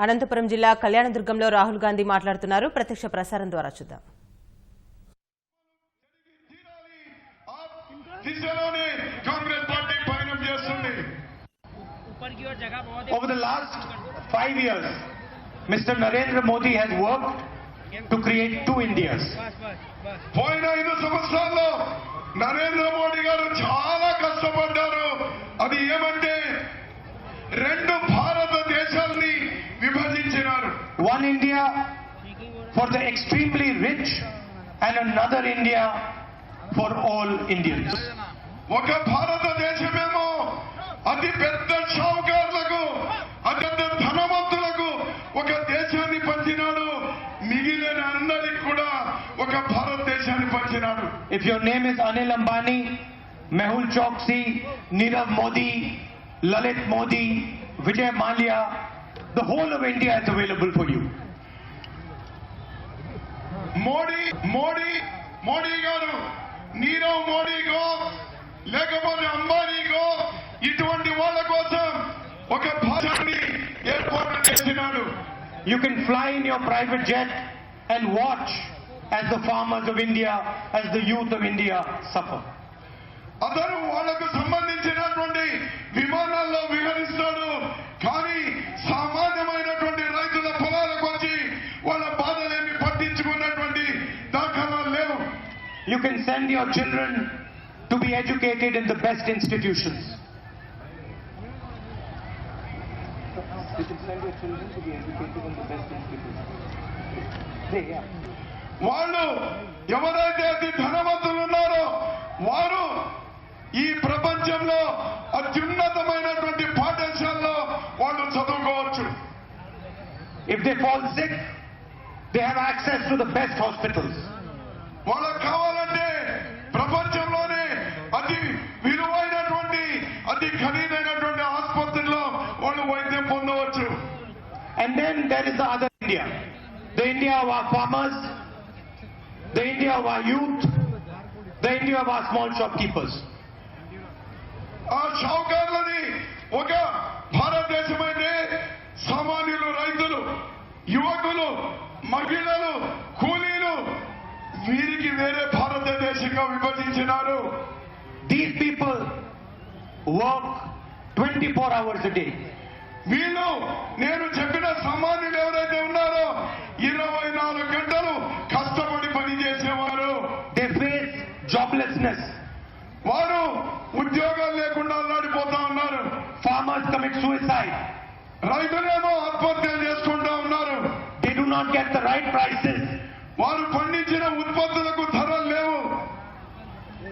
అనంతపురం జిల్లా కళ్యాణదుర్గంలో రాహుల్ గాంధీ మాట్లాడుతున్నారు. ప్రత్యక్ష ప్రసారం ద్వారా చూద్దాం. Over the last 5 years, Mr. Narendra Modi has worked to create two Indias. పోయిన 5 సంవత్సరాల్లో నరేంద్ర మోడీ గారు చాలా కష్టపడ్డారు. అది ఏమంటే రెండు భారతదేశాల్ని విభజించినారు. One India for the extremely rich and another India for all Indians. ఒక భారతదేశమేమో అతి పెద్ద షావుకారులకు, అత్యంత ధనవంతులకు ఒక దేశాన్ని పంచినాడు. మిగిలిన అందరికి కూడా ఒక భారతదేశాన్ని పంచినాడు. If your name is Anil Ambani, Mehul Choksi, Nirav Modi, Lalit Modi, Vijay Mallya, the whole of India is available for you. Modi గారు నీరవ్ మోడీకో లేకపోతే అంబానీకో ఇటువంటి వాళ్ళ కోసం ఒక భాషని ఏర్పాటు చేసినాడు. You can fly in your private jet and watch as the farmers of India, as the youth of India suffer. అతను వాళ్లకు సంబంధించినటువంటి విమానాల్లో విహరిస్తాడు. కానీ సామాన్యమైనటువంటి రైతుల పొలాలకు వచ్చి వాళ్ళ బాధలేమి పట్టించుకున్నటువంటి దాఖలాలు లేవు. You can send your children to be educated in the best institutions. You can send your children to be educated in the best institutions. వాళ్ళు ఎవరైతే అతి ధనవంతులు ఉన్నారో వారు ఈ ప్రపంచంలో అత్యున్నతమైనటువంటి పాఠశాలలో వాళ్ళు చదువుకోవచ్చు. If they fall sick, they have access to the best hospitals. వాళ్ళకు కావాలంటే ప్రపంచంలోనే అతి విలువైనటువంటి అతి ఖరీదైనటువంటి ఆసుపత్రిలో వాళ్ళు వైద్యం పొందవచ్చు. And then there is the other India, the India of our farmers, the India of our youth, the India of our small shopkeepers. ఆ షావుకారులని ఒక భారతదేశమైతే సామాన్యులు, రైతులు, యువకులు, మహిళలు, కూలీలు వీరికి వేరే భారతదేశంగా విభజించినారు. These people work 24 hours a day. వీళ్ళు నేను చెప్పిన సామాన్యులు ఎవరైతే ఉన్నారో 24 గంటలు కష్టపడి పని చేసేవారు. They face joblessness. వారు ఉద్యోగాలు లేకుండా అల్లాడిపోతా ఉన్నారు. Farmers commit suicide. రైతులేమో ఆత్మహత్యలు చేసుకుంటా ఉన్నారు. They do not get the right prices. వారు పండించిన ఉత్పత్తులకు ధరలు లేవు.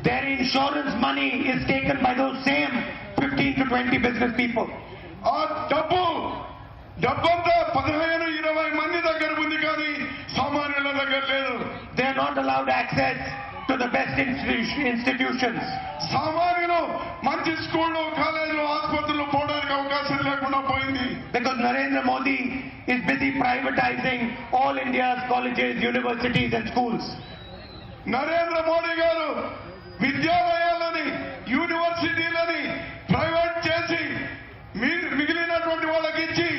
Their insurance money is taken by those same 15 to 20 business people. ఆ డబ్బంతా 15-20 మంది దగ్గర ఉంది, కానీ సామాన్యుల దగ్గర లేదు. They are not allowed access to the best institutions. సామాన్యులు మంచి స్కూళ్ళు, కాలేజీలు, ఆసుపత్రులు పోవడానికి అవకాశం లేకుండా పోయింది. Because Narendra Modi is busy privatizing all India's colleges, universities and schools. Narendra Modi గారు విద్యాలయాలని, యూనివర్సిటీలని ప్రైవేట్ చేసి మిగిలినటువంటి వాళ్ళకి ఇచ్చి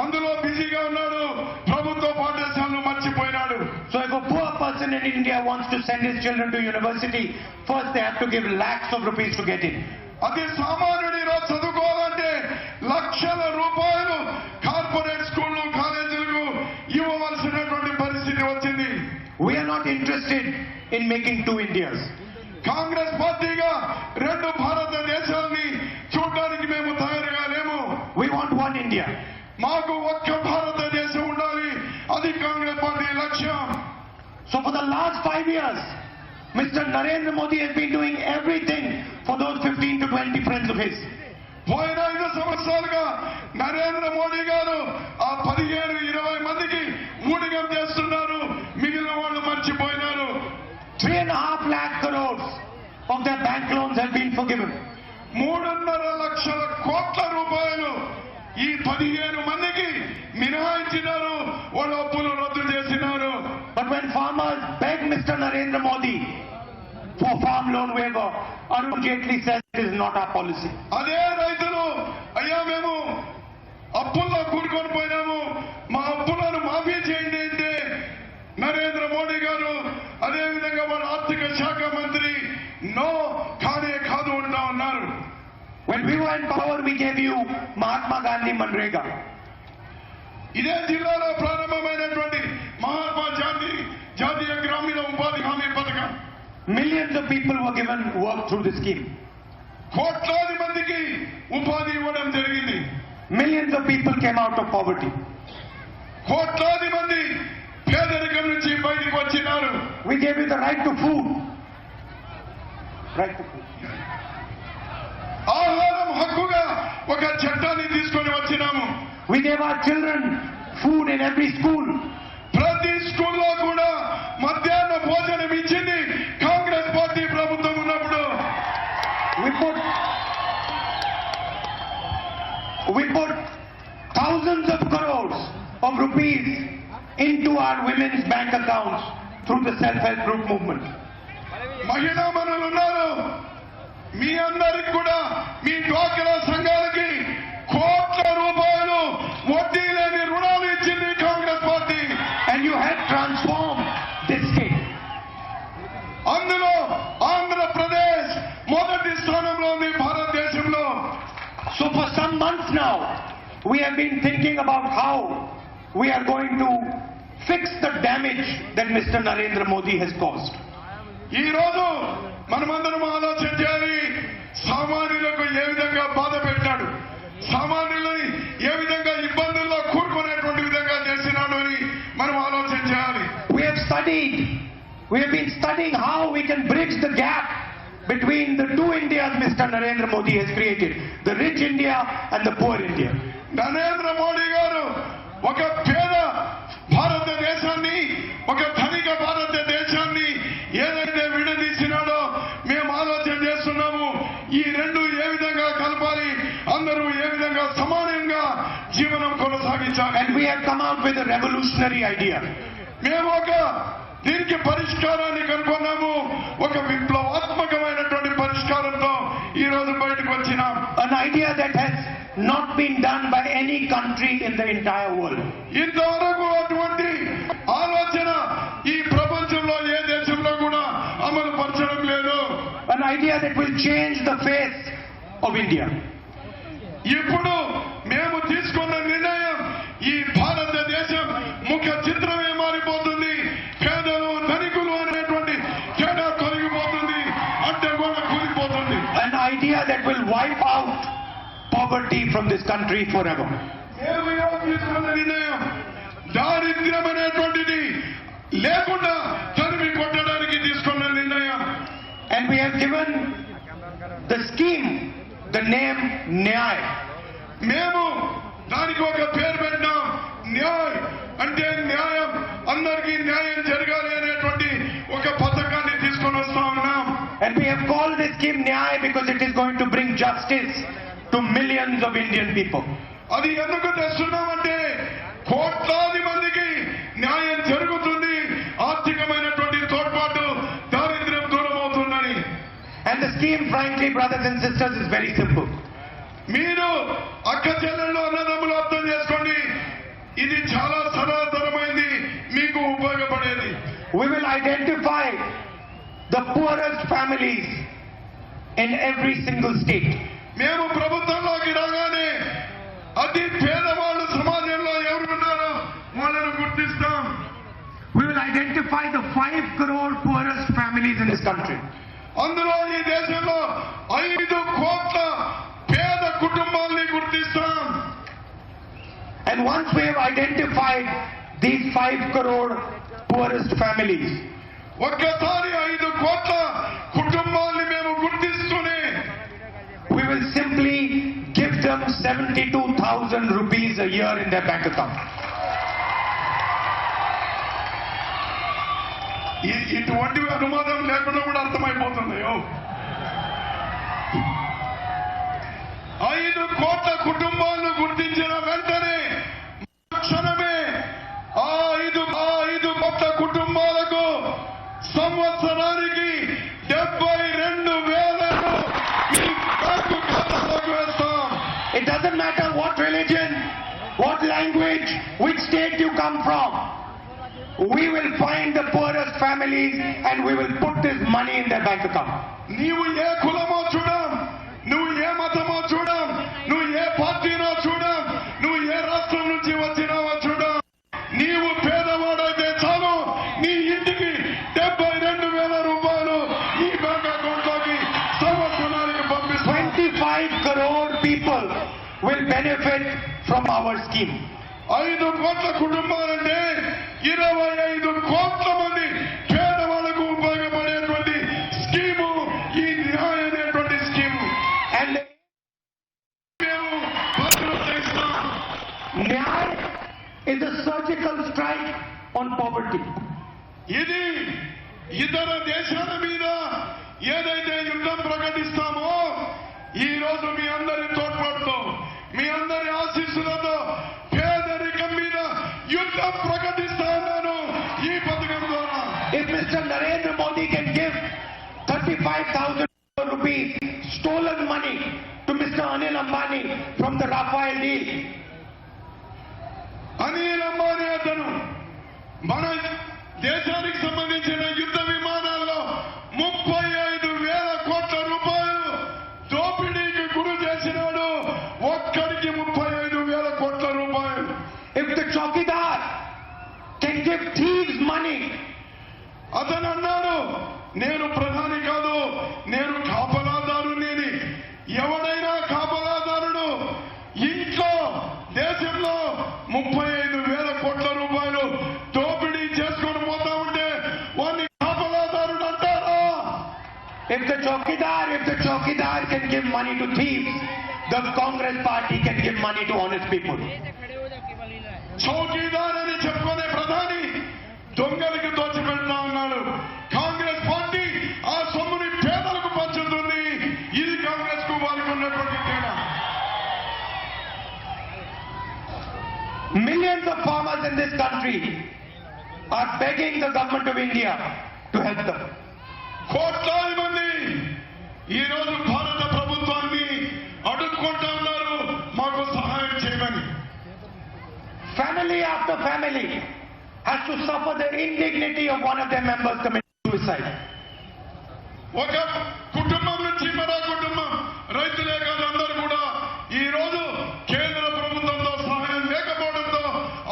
అందులో బిజీగా ఉన్నాడు. ప్రభుత్వ పాఠశాలను మర్చిపోయినాడు. So if a poor person in India wants to send his children to university, first they have to give lakhs of rupees to get in. అది సామాన్యుడి రోజు చదువుకోవాలంటే లక్షల రూపాయలు కార్పొరేట్ స్కూళ్ళు, కాలేజీలకు ఇవ్వవలసినటువంటి పరిస్థితి వచ్చింది. We are not interested in making two Indias. Congress పార్టీగా రెండు భారతదేశాలని చూడడానికి మేము తయారుగా లేము. We want one India. మాకు ఒక్క భారతదేశం ఉండాలి, అది కాంగ్రెస్ పార్టీ లక్ష్యం. So for the last 5 years, Mr. Narendra Modi has been doing everything for those 15 to 20 friends of his. పోయిన 5 సంవత్సరాలుగా నరేంద్ర మోడీ గారు ఆ 15-20 మందికి ఊడిగం చేస్తున్నారు. మిగిలిన వాళ్ళు మర్చిపోయినారు. 3.5 lakh crores of their bank loans have been forgiven. 3.5 లక్షల కోట్ల రూపాయలు ఈ 15 మందికి మినహాయించినారు. వాళ్ళ అప్పులు రద్దు చేసినారు. But when farmers beg Mr. Narendra Modi for farm loan waiver, Arun Jaitley says it is not our policy. అదే రైతులు అయ్యా మేము అప్పుల్లో కూరుకొని పోయినాము, we were in power, we gave you Mahatma Gandhi Manrega. ఇదే జిల్లాలో ప్రారంభమైనటువంటి మహాత్మా గాంధీ జాతీయ గ్రామీణ ఉపాధి హామీ పథకం. Millions of people were given work through the scheme. కోట్లాది మందికి ఉపాధి ఇవ్వడం జరిగింది. Millions of people came out of poverty. కోట్లాది మంది పేదరికం నుంచి బయటకు వచ్చినారు. We gave you the right to food. Right to food. ఆహారం హక్కుగా ఒక చట్టాన్ని తీసుకొని వచ్చినాము. We gave our children food in every school. ప్రతి స్కూల్లో కూడా మధ్యాహ్న భోజనం ఇచ్చింది కాంగ్రెస్ పార్టీ ప్రభుత్వం ఉన్నప్పుడు. We put thousands of crores of rupees into our women's bank accounts through the self-help group movement. మహిళా మనులు ఉన్నారు. మీ అందరికి కూడా మీ డ్వాక్రా సంఘాలకి కోట్ల రూపాయలు వడ్డీ లేని రుణాలు ఇచ్చింది Congress party. And you had transformed this state. అందులో ఆంధ్రప్రదేశ్ మొదటి స్థానంలో ఉంది భారతదేశంలో. So for some months now, we have been thinking about how we are going to fix the damage that Mr. Narendra Modi has caused. ఈ రోజు మనమందరం ఆలోచించాలి, సామాన్యులకు ఏ విధంగా బాధ పెట్టాడు, సామాన్యులని ఏ విధంగా ఇబ్బందుల్లో కూరుకునేటువంటి విధంగా చేసినాడు అని మనం ఆలోచించాలి. We have been studying how we can bridge the gap between the two Indias Mr. Narendra Modi has created, the rich India and the poor India. Narendra Modi గారు ఒక పేద భారతదేశాన్ని, ఒక ధనిక భారతదేశాన్ని ఏదైతే విడదీసినాడో మేము ఆలోచన చేస్తున్నాము. ఈ రెండు ఏ విధంగా కలపాలి, అందరూ ఏ విధంగా సమానంగా జీవనం కొనసాగించాలి. And we have come out with a revolutionary idea. మేము దీనికి పరిష్కారాన్ని కనుగొన్నాము. ఒక విప్లవాత్మకమైనటువంటి పరిష్కారంతో ఈ రోజు బయటకు వచ్చినాం. An idea that has not been done by any country in the entire world. ఇంతవరకు అటువంటి ఆలోచన ఈ ప్రపంచంలో ఏ దేశంలో కూడా అమలు పరచడం లేదు. An idea that will change the face of India. ఇప్పుడు మేము తీసుకున్న నిర్ణయం ఈ భారతదేశం ముఖ చిత్రమే మారిపోతుంది. పేదలు ధనికులు అనేటువంటి తేడా తొలగిపోతుంది, అంటే కూడా కూలిపోతుంది. An idea that will wipe out poverty from this country forever. మేము తీసుకున్న నిర్ణయం దారిద్ర్యం అనేటువంటిది లేకుండా తరిమి కొట్టడానికి తీసుకున్న నిర్ణయం. And we have given the scheme the name Nyay. మేము దానికి ఒక పేరు పెట్టినాం, న్యాయ్. అంటే న్యాయం, అందరికీ న్యాయం జరగాలి అనేటువంటి ఒక పథకాన్ని తీసుకొని వస్తా ఉన్నాం. And we have called this scheme Nyay because it is going to bring justice to millions of Indian people. అది ఎందుకు తెస్తున్నామంటే కోట్లాది మందికి న్యాయం జరుగుతుంది, ఆర్థికమైనటువంటి తోడ్పాటు, దారిద్ర్యం దూరం అవుతుందని. And the scheme, frankly, brothers and sisters, is very simple. మీరు అక్క చెల్లెళ్ళు అన్నదమ్ములు అర్థం చేసుకోండి, ఇది చాలా సరళతరమైంది, మీకు ఉపయోగపడేది. We will identify the poorest families in every single state. మేము ప్రభుత్వంలోకి రాగానే అతి పేదవాళ్ళు సమాజంలో ఎవరున్నారో వాళ్ళను గుర్తిస్తాం. We will identify the 5 crore poorest families in this country. అందులో ఈ దేశంలో 5 కోట్ల పేద కుటుంబాల్ని గుర్తిస్తాం. And once we have identified these 5 crore poorest families, ఒక్కసారి 5 కోట్ల కుటుంబాల్ని మేము గుర్తిస్తూనే we will simply give them 72,000 rupees a year in their bank account. ఇటువంటి అనుమానం లేకుండా కూడా అర్థమైపోతున్నాయో. 5 కోట్ల కుటుంబాలను గుర్తించిన వెంటనే క్షణమే ఆ 5 కోట్ల కుటుంబాలకు సంవత్సరానికి 72,000 ఈ బ్యాంకు ఖాతాలోకి వేస్తాం. It doesn't matter what religion, what language, which state you come from. We will find the poorest families and we will put this money in their bank account. నీవు ఏ కులమో చూడం, నువ్వు ఏ మతమో చూడం, నువ్వు ఏ పార్టీనో చూడం, నువ్వు ఏ రాష్ట్రం నుంచి వచ్చినావో చూడం. నీవు పేదవాడైతే చాలు, నీ ఇంటికి 72,000 రూపాయలు నీ బ్యాంక్ అకౌంట్ లోకి సంవత్సరానికి పంపిస్తాం. 25 crore people will benefit from our scheme. 5 కోట్ల కుటుంబాలంటే 25 కోట్ల మంది పేదవాళ్లకు ఉపయోగపడేటువంటి స్కీము ఈ న్యాయ అనేటువంటి స్కీము. And మేము భద్రతిస్తాం. Nyay is a surgical strike on poverty. ఇది ఇతర దేశాల మీద ఏదైతే యుద్ధం ప్రకటిస్తామో ఈ రోజు మీ అందరి తోడ్పాటుతో, మీ అందరి ఆశీస్సులతో పేదరికం మీద యుద్ధం ప్రకటిస్తా ఉన్నాను ఈ పథకం ద్వారా. If Mr. Narendra Modi can give 35,000 rupees stolen money to Mr. Anil Ambani from the Rafale deal, Anil Ambani అతను మన దేశానికి సంబంధించిన యుద్ధ విమానాల్లో 35,000 కోట్ల రూపాయలు దోపిడీకి గురి చేసినాడు. ఒక్కడికి 35,000 కోట్ల రూపాయలు. if the chowkidar can give thieves money, అతను అన్నాడు, నేను ప్రధాని కాదు, నేను కాపలాదారుని. ఎవడైనా కాపలాదారుడు ఇంట్లో దేశంలో 35,000 కోట్ల రూపాయలు దోపిడీ చేసుకొని పోతా ఉంటే వాడిని కాపలాదారుడు అంటారా? if the chowkidar can give money to thieves, the Congress party can give money to honest people. Chowkidar అని చెప్పుకునే ప్రధాని దొంగలకు దోచిపెడతా ఉన్నాడు. కాంగ్రెస్ పార్టీ ఆ సొమ్ముని పేదలకు పంచుతుంది. ఇది కాంగ్రెస్ కు వారికి ఉన్నటువంటి తేడా. Millions of farmers in this country are begging the government of India to help them. కోట్లాది మంది ఈ రోజు భారత ప్రభుత్వాన్ని అడుక్కుంటా ఉన్నారు, మాకు సహాయం చేయమని. Family after family has to suffer the indignity of one of their members committing suicide. ఒక కుటుంబం నుంచి మరో కుటుంబం, రైతులే కాదు అందరూ కూడా ఈ రోజు కేంద్ర ప్రభుత్వంతో సహాయం లేకపోవడంతో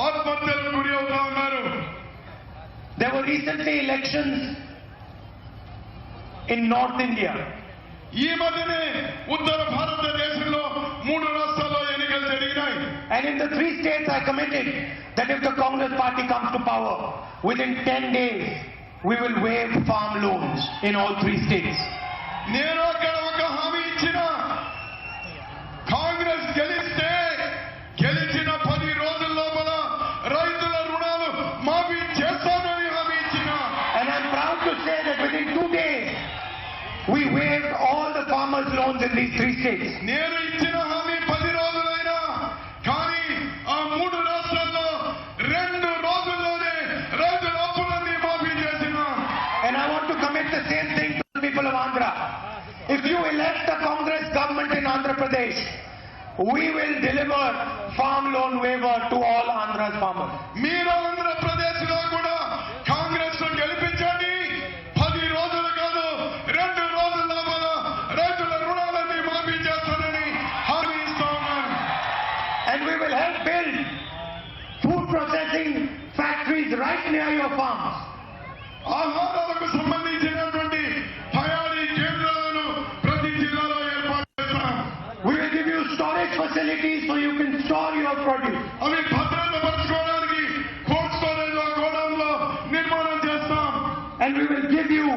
ఆత్మహత్యలకు గురి అవుతా ఉన్నారు. There were recently elections in North India. ఈ మధ్యనే ఉత్తర భారతదేశంలో 3 రాష్ట్రాల్లో ఎన్నికలు జరిగినాయి. And in the 3 states I committed that if the Congress party comes to power, within 10 days, we will waive farm loans in all 3 states. నేను అక్కడ ఒక హామీ ఇచ్చిన, కాంగ్రెస్ గెలిస్తే గెలిచిన 10 రోజుల లోపల రైతుల రుణాలు మాఫీ చేస్తానని హామీ ఇచ్చిన. And I'm proud to say that within 2 days, we waived all the farmers' loans in these 3 states. నేను ఇచ్చిన హామీ 10 రోజులైనా కానీ ఆ 3 రాష్ట్రాల్లో 2 రోజుల్లోనే రైతుల అప్పులన్నీ మాఫీ చేసిన. And I want to commit the same thing to the people of Andhra. If you elect the Congress government in Andhra Pradesh, we will deliver farm loan waiver to all Andhra's farmers. మీరు ఆంధ్రప్రదేశ్ లో కూడా కాంగ్రెస్ గెలిపించండి. 10 రోజులు కాదు 2 రోజుల లోపల రైతుల రుణాలన్నీ మాఫీ చేస్తానని హామీ ఇస్తా ఉన్నాను. And we will help build food processing factories right near your farms. ఆహారాలకు సంబంధించినటువంటి తయారీ కేంద్రాలను ప్రతి జిల్లాలో ఏర్పాటు చేస్తాం. We will give you storage facilities so you can store your produce. అవి భద్రతపరచుకోవడానికి కోల్డ్ స్టోరేజ్ గోడౌన్లో నిర్మాణం చేస్తాం. And we will give you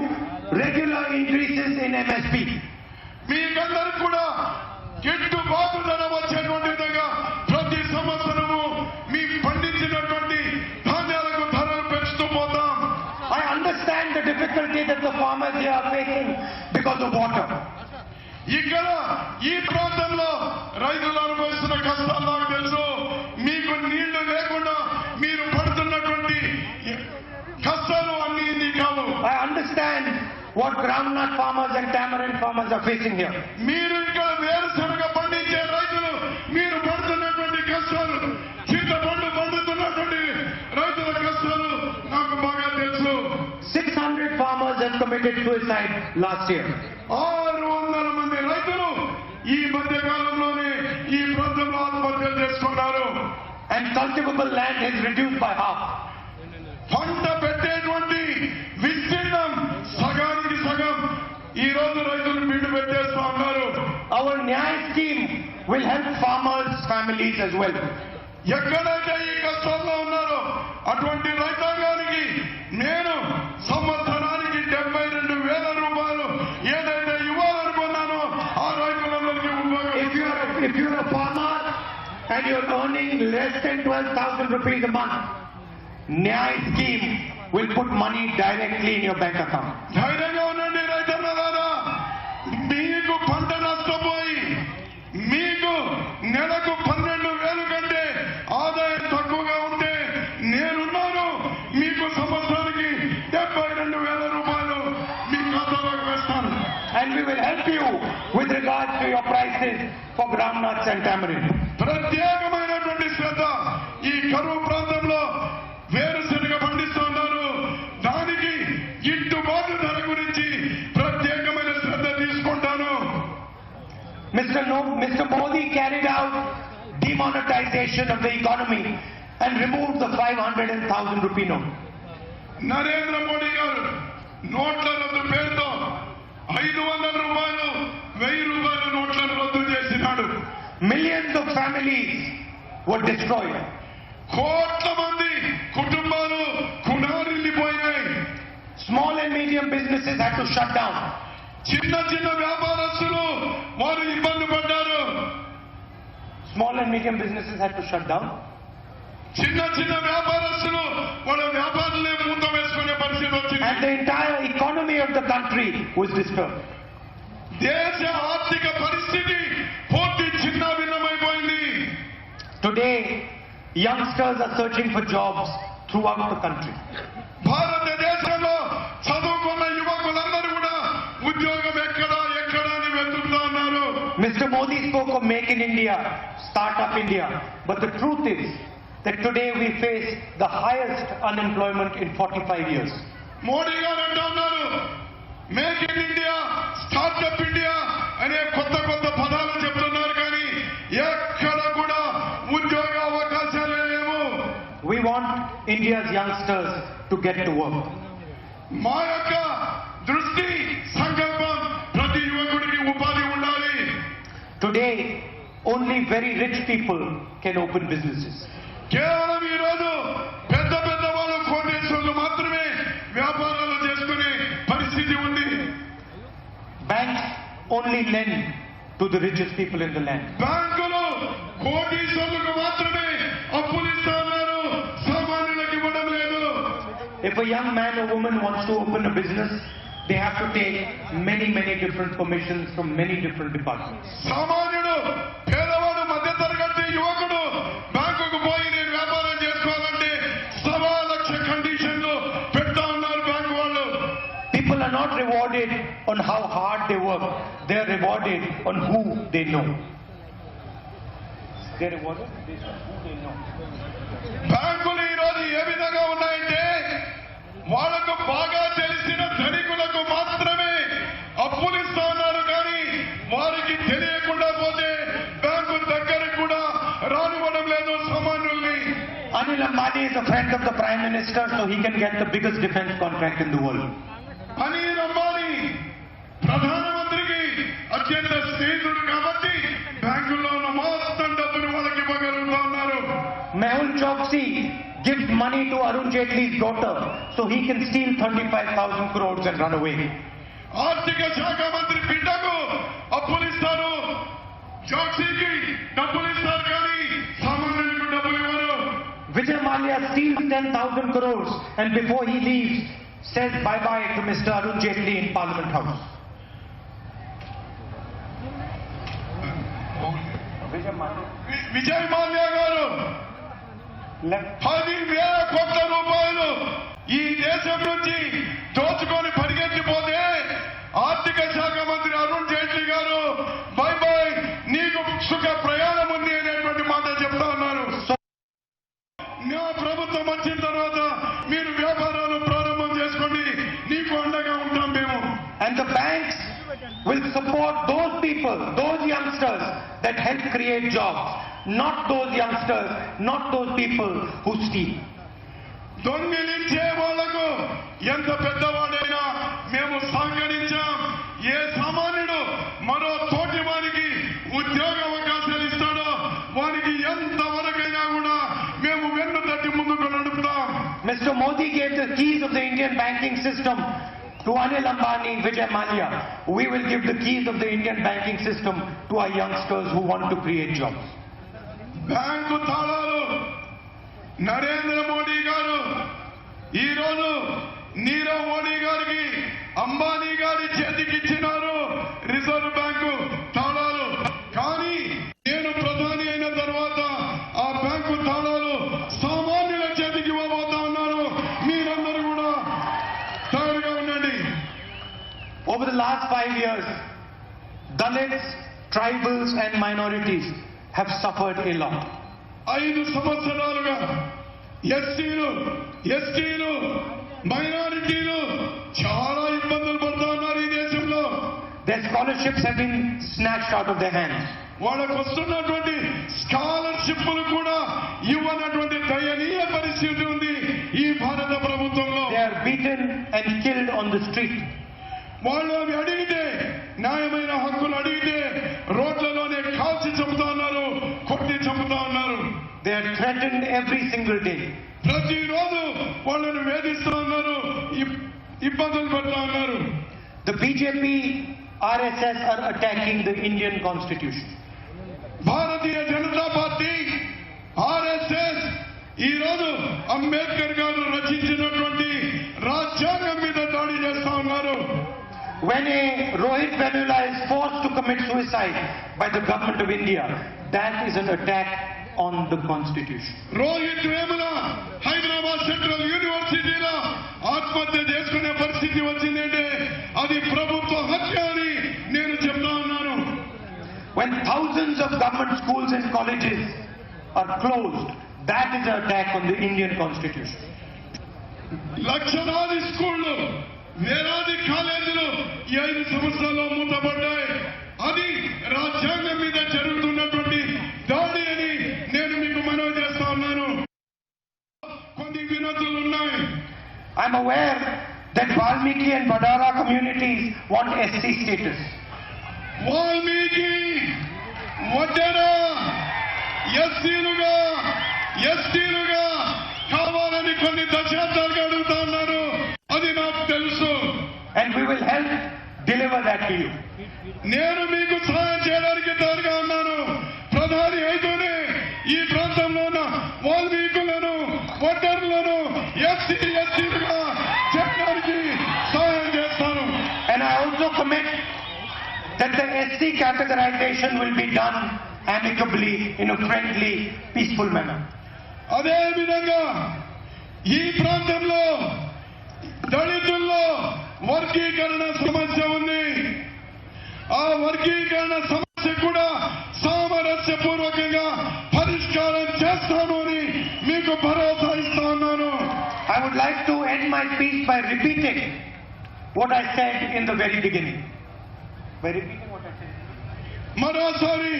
regular increases in MSP. మీకందరికి కూడా గిట్టుబాటు ధర వచ్చేటువంటి విధంగా ప్రతి సంవత్సరము మీ పండించినటువంటి ధాన్యాలకు ధరలు పెంచుతూ పోతాం. I understand the difficulty that the farmers here are facing because of water. ఇక్కడ ఈ ప్రాంతంలో రైతులు అనుభవిస్తున్న కష్టాలు నాకు తెలుసు. మీకు నీళ్లు లేకుండా మీరు పడుతున్నటువంటి కష్టాలు అన్ని ఇన్ని కావు. I understand what groundnut farmers and tamarind farmers are facing here. మీరు ఇక్కడ వేరుశనగ పండించే రైతులు మీరు పడుతున్నటువంటి కష్టాలు, చింతపండు పండుతున్నటువంటి రైతుల కష్టాలు నాకు బాగా తెలుసు. 600 farmers have committed suicide last year. 600 మంది రైతులు ఈ మధ్య కాలంలోనే ఈ ప్రాంతంలో ఆత్మహత్యలు చేసుకున్నారు. And cultivable land is reduced by half. పంట పెట్టేటువంటి విస్తీర్ణం సగానికి సగం ఈ రోజు రైతులు బీడు పెట్టేస్తా ఉన్నారు. Our Nyay scheme will help farmers' families as well. ఎక్కడైతే ఈ కష్టాల్లో ఉన్నారో అటువంటి రైతాంగానికి నేను సంవత్సరానికి 72,000 రూపాయలు ఏదైతే ఇవ్వాలనుకున్నానో ఆ రైతులందరికీ If you're a farmer and you're earning less than 12,000 rupees a month, Nyay scheme will put money directly in your bank account. ధైర్యంగా ఉండండి రైతన్నలారా. మీకు పంట నష్టపోయి మీకు నెలకు 12,000 కంటే ఆదాయం తక్కువగా ఉంటే నేనున్నాను. మీకు సంవత్సరానికి 72,000 రూపాయలు మీ ఖాతాలోకి వేస్తాను. And we will help you with regards to your prices for groundnuts and tamarind. ప్రత్యేకమైనటువంటి శ్రద్ధ ఈ కరువు ప్రాంతంలో వేరుశనగ పండిస్తున్నారు. దానికి గిట్టుబాటు ధర గురించి ప్రత్యేకమైన శ్రద్ధ తీసుకుంటాను. Mr. Modi carried out demonetization of the economy and removed the 500 and 1,000 rupee note. Narendra Modi గారు నోట్ల రద్దు పేరుతో 500 రూపాయలు 1000 రూపాయల నోట్లను రద్దు చేసినాడు. Millions of families were destroyed. కోట్ల మంది కుటుంబాలు కునారిల్లిపోయినాయి. Small and medium businesses had to shut down. చిన్న చిన్న వ్యాపారస్తులు వారు ఇబ్బంది పడ్డారు. Small and medium businesses had to shut down. చిన్న చిన్న వ్యాపారస్తులు వాళ్ళ వ్యాపారాలే మూత వేసుకునే పరిస్థితి వచ్చింది. And the entire economy of the country was disturbed. దేశ ఆర్థిక పరిస్థితి పూర్తి చిన్న భిన్నమైపోయింది. Today, youngsters are searching for jobs throughout the country. భారతదేశంలో చదువుకున్న యువకులందరూ కూడా ఉద్యోగం ఎక్కడా అని వెతుకుతా ఉన్నారు. Mr. Modi spoke of Make in India, Start Up India. But the truth is that today we face the highest unemployment in 45 years. Modi గారు అంటూ ఉన్నారు make in India startup India అనే కొత్త కొత్త పదాలు చెప్తున్నారు కానీ ఎక్కడ కూడా ఉద్యోగ అవకాశాలే లేవు. We want India's youngsters to get to work. మా యొక్క దృష్టి సంకల్పం ప్రతి యువకుడికి ఉపాధి ఉండాలి. Today, only very rich people can open businesses. కేవలం ఈ రోజు పెద్ద పెద్ద వాళ్ళు కోటేశ్వర్లు మాత్రమే వ్యాపారాలు చేసుకునే పరిస్థితి ఉంది. Banks only lend to the richest people in the land. బ్యాంకులు కోటీశ్వర్లకు మాత్రమే అప్పులు ఇస్తున్నారు, సామాన్యులకు ఇవ్వడం లేదు. If a young man or woman wants to open a business, they have to take many different permissions from many different departments. సామాన్యుడు పేదవాడు మధ్యతరగతి యువకుడు బ్యాంకుకు పోయి నేను వ్యాపారం చేసుకోవాలంటే 1,00,000 కండిషన్లు పెడతా ఉన్నారు బ్యాంకు వాళ్ళు. People are not rewarded on how hard they work. They are rewarded on who they know. They are rewarded based on who they know. బ్యాంకులు ఈ రోజు ఏ విధంగా ఉన్నాయంటే వాళ్లకు బాగా తెలిసిన ధనికులకు మాత్రమే అప్పులు ఇస్తా ఉన్నారు కానీ వారికి తెలియకుండా పోతే బ్యాంకు దగ్గరకు కూడా రానివ్వడం లేదు సామాన్యుల్ని. Anil Ambani is a friend of the Prime Minister, so he can get the biggest defense contract in the world. Anil Ambani ప్రధానమంత్రికి అత్యంత స్నేహితుడు కాబట్టి బ్యాంకుల్లో ఉన్న మొత్తం డబ్బులు వాళ్ళకి ఇవ్వగలుగుతా ఉన్నారు. Mehul Choksi gives money to Arun Jaitley's daughter, so he can steal 35,000 crores and run away. ఆర్థిక శాఖ మంత్రి బిడ్డకు అప్పులు ఇస్తారు, చోక్సీకి డబ్బులు ఇస్తారు కానీ సామాన్యులకు డబ్బులు ఇవ్వరు. Vijay Mallya steals 10,000 crores and before he leaves, says bye-bye to Mr. Arun Jaitley in Parliament House. Vijay Mallya గారు 10,000 కోట్ల రూపాయలు ఈ దేశం నుంచి దోచుకొని పరిగెత్తిపోతే ఆర్థిక శాఖ మంత్రి అరుణ్ జైట్లీ గారు బై బై నీకు సుఖ ప్రయాణం ఉంది అనేటువంటి మాట చెప్తా ఉన్నారు. నా ప్రభుత్వం వచ్చిన తర్వాత మీరు వ్యాపారాలు ప్రారంభం చేసుకోండి, నీకు అండగా ఉంటాం మేము. And the banks will support those people, those young youngsters that help create jobs, not those youngsters, not those people who steal. దొంగిలించే వాళ్లకు ఎంత పెద్దవాడైనా మేము సహకరించాం. ఏ సామాన్యుడు మరో తోటి వారికి ఉద్యోగ అవకాశాలు ఇస్తాడో వారికి ఎంత వరకైనా కూడా మేము వెన్ను తట్టి ముందుకు నడుపుతాం. Mr. Modi gave the keys of the Indian banking system to Anil Ambani, Vijay Mallya. We will give the keys of the Indian banking system to our youngsters who want to create jobs. Bank తాళాలు నరేంద్ర మోడీ గారు ఈ రోజు నీరవ్ మోడీ గారికి అంబానీ గారి చేతికి ఇచ్చినారు reserve bank తాళాలు. కానీ నేను ప్రధాని అయిన తర్వాత ఆ బ్యాంకు తాళాలు సామాన్యుల చేతికి ఇవ్వబోతా ఉన్నారు. మీరందరూ కూడా తయారుగా ఉండండి. Over the last 5 years, Dalits, tribals and minorities have suffered a lot. 5 సంవత్సరాలుగా ఎస్టీలు మైనారిటీలు చాలా ఇబ్బందులు పడుతూ ఉన్నారు ఈ దేశంలో. Their scholarships have been snatched out of their hands. వాళ్ళకు వస్తున్నటువంటి స్కాలర్షిప్లు కూడా ఇవ్వనటువంటి దయనీయ పరిస్థితి ఉంది ఈ భారత ప్రభుత్వంలో. They are beaten and killed on the street. వాళ్ళు అవి అడిగితే న్యాయమైన హక్కులు అడిగితే రోడ్లలోనే కాల్చి చంపుతా ఉన్నారు, కొట్టి చంపుతా ఉన్నారు. They are threatened every single day. ప్రతిరోజు వాళ్ళను వేధిస్తూ ఉన్నారు, ఇబ్బందులు పెడతా ఉన్నారు. The BJP, RSS are attacking the Indian Constitution. Bharatiya Janata party RSS ఈ రోజు అంబేద్కర్ గారు రచించినటువంటి రాజ్యాంగం మీద దాడి చేస్తా ఉన్నారు. When a Rohit Venula is forced to commit suicide by the government of India, that is an attack on the Constitution. Rohit Vemula Hyderabad central యూనివర్సిటీలో ఆత్మహత్య చేసుకునే పరిస్థితి వచ్చిందంటే అది ప్రభుత్వ హత్య అని నేను చెప్తా ఉన్నాను. When thousands of government schools and colleges are closed, that is an attack on the Indian Constitution. లక్షలాది స్కూళ్లు, వేలాది కాలేజీలు ఈ 5 సంవత్సరాల్లో మూతపడ్డాయి. అది రాజ్యాంగం మీద జరుగుతున్నటువంటి దాడి అని నేను మీకు మనవి చేస్తా ఉన్నాను. కొన్ని వినతులు ఉన్నాయి. I'm aware that Valmiki and Badara communities want SC status. Valmiki వడ్డెర ఎస్టీలుగా కావాలని కొన్ని దశాబ్దాలుగా అడుగుతా ఉన్నారు. అది నాకు తెలుసు. And we will help deliver that to you. నేను మీకు సహాయం చేయడానికి తయారుగా ఉన్నాను. ప్రధాని అయితేనే ఈ ప్రాంతంలో ఉన్న వాల్మీకులను వడ్డర్లను ఎస్టీలుగా చేయడానికి సహాయం చేస్తాను. And I also commit that the SC categorization will be done amicably in a friendly, peaceful manner. అదే విధంగా ఈ ప్రాంతంలో దళితుల్లో వర్గీకరణ సమస్య ఉంది. ఆ వర్గీకరణ సమస్య కూడా సామరస్యపూర్వకంగా పరిష్కారం చేస్తాను అని మీకు భరోసా ఇస్తా ఉన్నాను. I would like to end my speech by repeating what I said in the very beginning. By repeating what I said. మరోసారి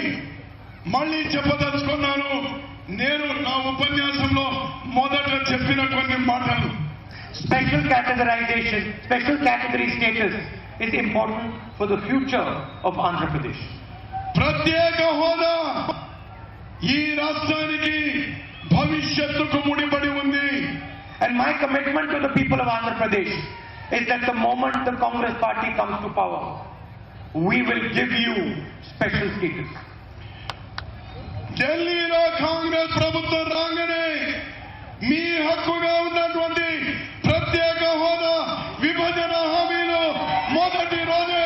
మళ్ళీ చెప్పదలుచుకున్నాను. నేను నా ఉపన్యాసంలో మొదట చెప్పిన కొన్ని మాటలు. Special categorization, special category status is important for the future of Andhra Pradesh. ప్రత్యేక హోదా ఈ రాష్ట్రానికి భవిష్యత్తుకు ముడిపడి ఉంది. And my commitment to the people of Andhra Pradesh is that the moment the Congress party comes to power, we will give you special status. ఢిల్లీలో కాంగ్రెస్ ప్రభుత్వం రాగానే మీ హక్కుగా ఉన్నటువంటి ప్రత్యేక హోదా విభజన హామీలు మొదటి రోజే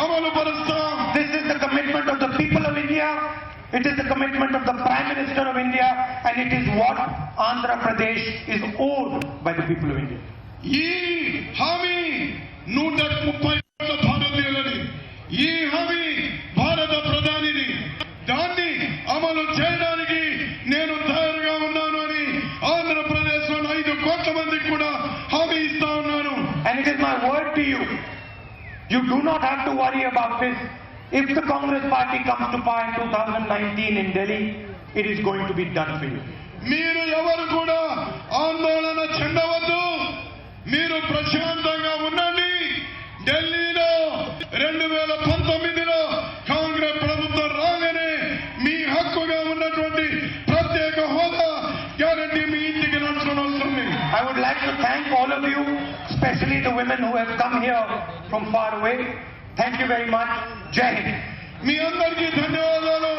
అమలు పరుస్తాం. This is the commitment of the people of India. It is the commitment of the Prime Minister of India, and it is what Andhra Pradesh is owed by the people of India. ఈ హామీ 130 కోట్ల భారతీయులని, ఈ హామీ భారత ప్రధానిని, దాన్ని అమలు చేయడానికి నేను తయారుగా ఉన్నాను అని ఆంధ్రప్రదేశ్ లో 5 కోట్ల మందికి కూడా హామీ ఇస్తా ఉన్నాను. And it is my word to you. You do not have to worry about this. If the Congress party comes to power in 2019 in Delhi, it is going to be done for you. మీరు ఎవరు కూడా ఆందోళన చెందవద్దు. మీరు ప్రశాంతంగా ఉండండి. ఢిల్లీలో 2019లో కాంగ్రెస్ ప్రభుత్వం రాగానే మీ హక్కుగా ఉన్నటువంటి ప్రత్యేక హోదా గ్యారంటీ మీ ఇంటికి నడుచుకుని వస్తుంది. I would like to thank all of you, especially the women who have come here from far away. Thank you very much. Jai Hind. మీ అందరికీ ధన్యవాదాలు.